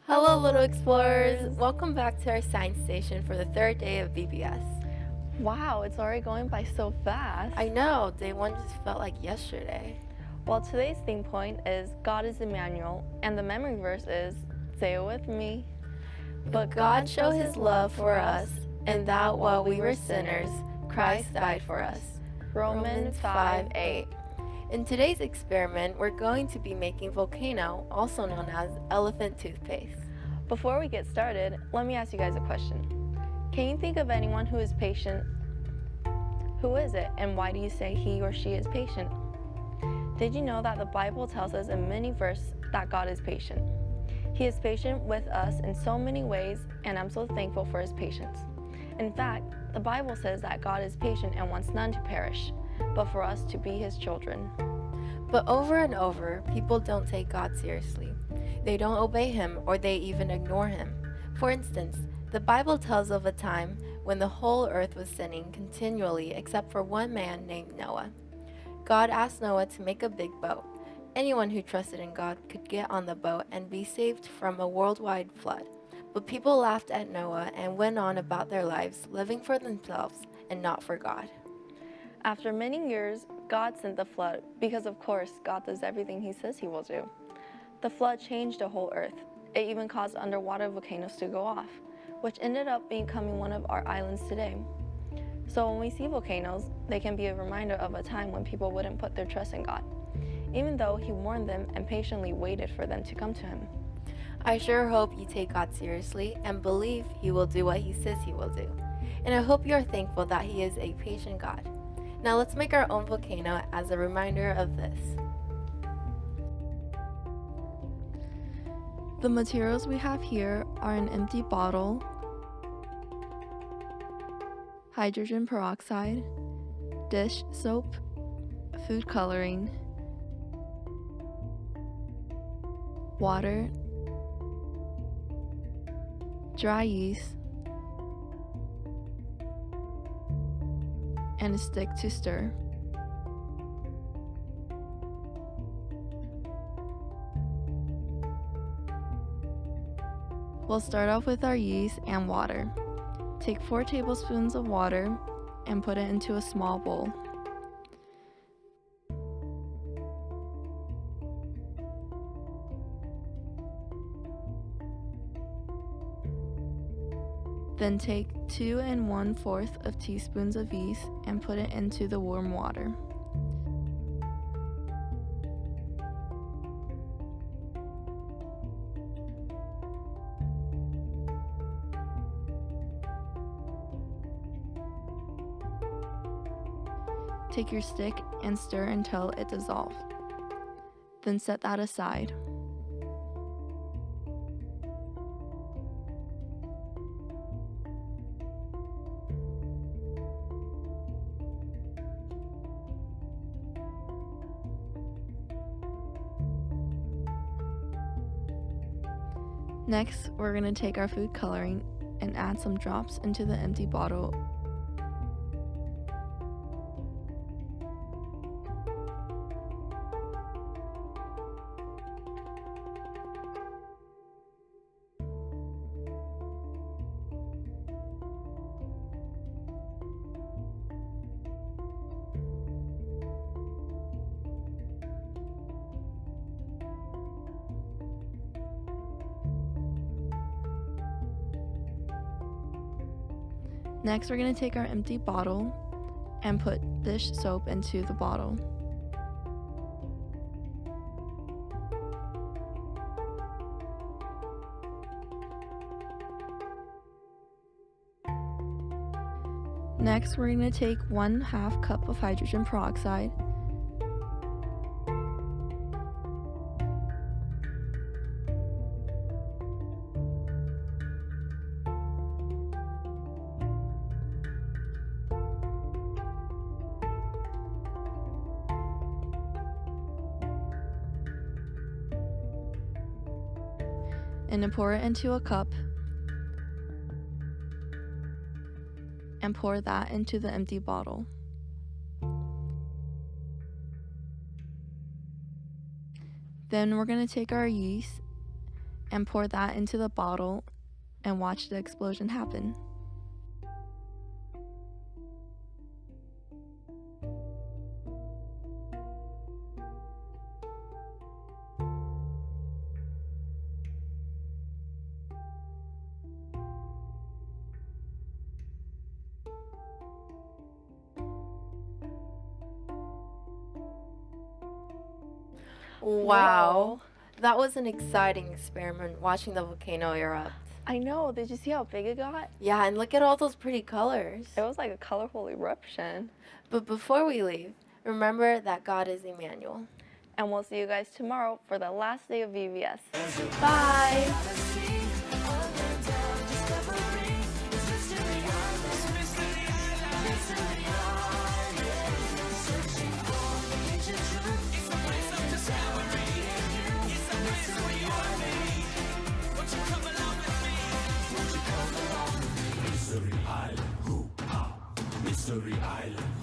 Hello, little explorers! Welcome back to our science station for the third day of VBS. Wow, it's already going by so fast. I know, day one just felt like yesterday. Well, today's theme point is God is Emmanuel, and the memory verse is, say it with me. But God showed his love for us, and that while we were sinners, Christ died for us. Romans 5:8. In today's experiment, we're going to be making Volcano, also known as elephant toothpaste. Before we get started, let me ask you guys a question. Can you think of anyone who is patient? Who is it, and why do you say he or she is patient? Did you know that the Bible tells us in many verses that God is patient? He is patient with us in so many ways, and I'm so thankful for his patience. In fact, the Bible says that God is patient and wants none to perish, but for us to be his children. But over and over, people don't take God seriously. They don't obey him, or they even ignore him. For instance, the Bible tells of a time when the whole earth was sinning continually except for one man named Noah. God asked Noah to make a big boat. Anyone who trusted in God could get on the boat and be saved from a worldwide flood. But people laughed at Noah and went on about their lives, living for themselves and not for God. After many years, God sent the flood because, of course, God does everything he says he will do. The flood changed the whole earth. It even caused underwater volcanoes to go off, which ended up becoming one of our islands today. So when we see volcanoes, they can be a reminder of a time when people wouldn't put their trust in God, even though he warned them and patiently waited for them to come to him. I sure hope you take God seriously and believe he will do what he says he will do. And I hope you are thankful that he is a patient God. Now let's make our own volcano as a reminder of this. The materials we have here are an empty bottle, hydrogen peroxide, dish soap, food coloring, water, dry yeast, and a stick to stir. We'll start off with our yeast and water. Take 4 tablespoons of water and put it into a small bowl. Then take 2 1/4 of teaspoons of yeast and put it into the warm water. Take your stick and stir until it dissolves. Then set that aside. Next, we're going to take our food coloring and add some drops into the empty bottle. Next, we're going to take our empty bottle and put dish soap into the bottle. Next, we're going to take 1/2 cup of hydrogen peroxide, and then pour it into a cup and pour that into the empty bottle. Then we're going to take our yeast and pour that into the bottle and watch the explosion happen. Wow. That was an exciting experiment watching the volcano erupt. I know. Did you see how big it got? Yeah, and look at all those pretty colors. It was like a colorful eruption. But before we leave, remember that God is Emmanuel. And we'll see you guys tomorrow for the last day of VBS. Bye. Mystery Island,